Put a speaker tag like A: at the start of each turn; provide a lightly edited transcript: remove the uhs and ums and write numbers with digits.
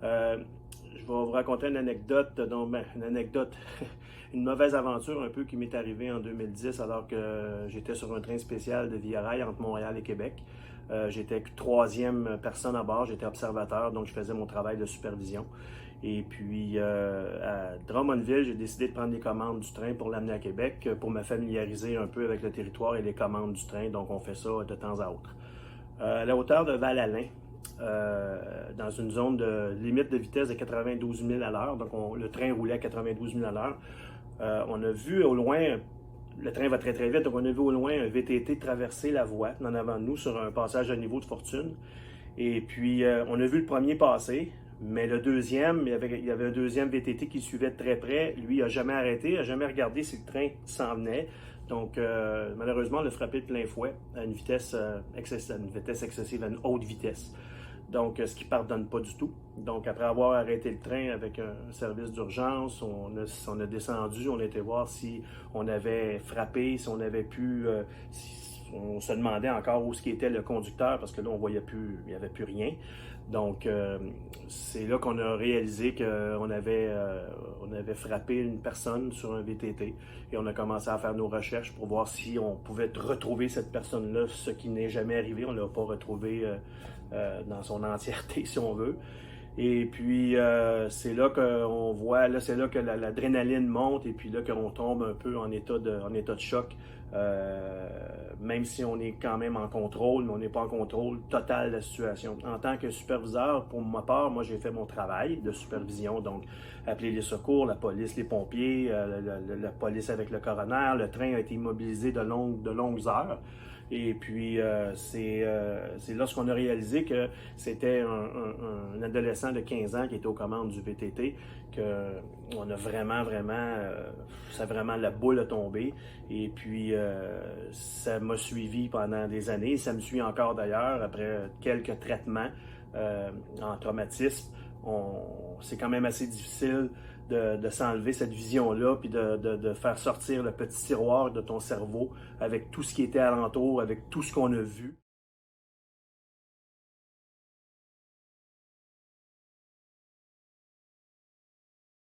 A: Je vais vous raconter une anecdote, une mauvaise aventure un peu qui m'est arrivée en 2010 alors que j'étais sur un train spécial de Via Rail entre Montréal et Québec. J'étais troisième personne à bord, j'étais observateur, donc je faisais mon travail de supervision. Et puis à Drummondville, j'ai décidé de prendre les commandes du train pour l'amener à Québec pour me familiariser un peu avec le territoire et les commandes du train, donc on fait ça de temps à autre. À la hauteur de Val-Alain, dans une zone de limite de vitesse de 92 000 à l'heure. Donc, le train roulait à 92 000 à l'heure. On a vu au loin, le train va très très vite, donc on a vu au loin un VTT traverser la voie en avant de nous sur un passage à niveau de fortune. Et puis, on a vu le premier passer, mais le deuxième, il y avait un deuxième VTT qui suivait de très près. Lui, il n'a jamais arrêté, il n'a jamais regardé si le train s'en venait. Donc, malheureusement, on l'a frappé de plein fouet à une vitesse excessive, à une haute vitesse. Donc, ce qui ne pardonne pas du tout. Donc, après avoir arrêté le train avec un service d'urgence, on a descendu, on a été voir si on avait frappé, si on avait pu... on se demandait encore où ce qui était le conducteur parce que là, on voyait plus, il n'y avait plus rien. Donc, c'est là qu'on a réalisé qu'on avait frappé une personne sur un VTT et on a commencé à faire nos recherches pour voir si on pouvait retrouver cette personne-là, ce qui n'est jamais arrivé. On ne l'a pas retrouvé dans son entièreté, si on veut. Et puis, c'est là qu'on voit, là, c'est là que l'adrénaline monte et puis là qu'on tombe un peu en état de choc. Même si on est quand même en contrôle, mais on n'est pas en contrôle total de la situation. En tant que superviseur, pour ma part, moi j'ai fait mon travail de supervision, donc appeler les secours, la police, les pompiers, la police avec le coroner, le train a été immobilisé de longues heures. Et puis, c'est lorsqu'on a réalisé que c'était un adolescent de 15 ans qui était aux commandes du VTT qu'on a vraiment, ça vraiment la boule a tombé. Et puis, ça m'a suivi pendant des années. Ça me suit encore d'ailleurs après quelques traitements en traumatisme. C'est quand même assez difficile de s'enlever cette vision-là, puis de faire sortir le petit tiroir de ton cerveau avec tout ce qui était alentour, avec tout ce qu'on a vu.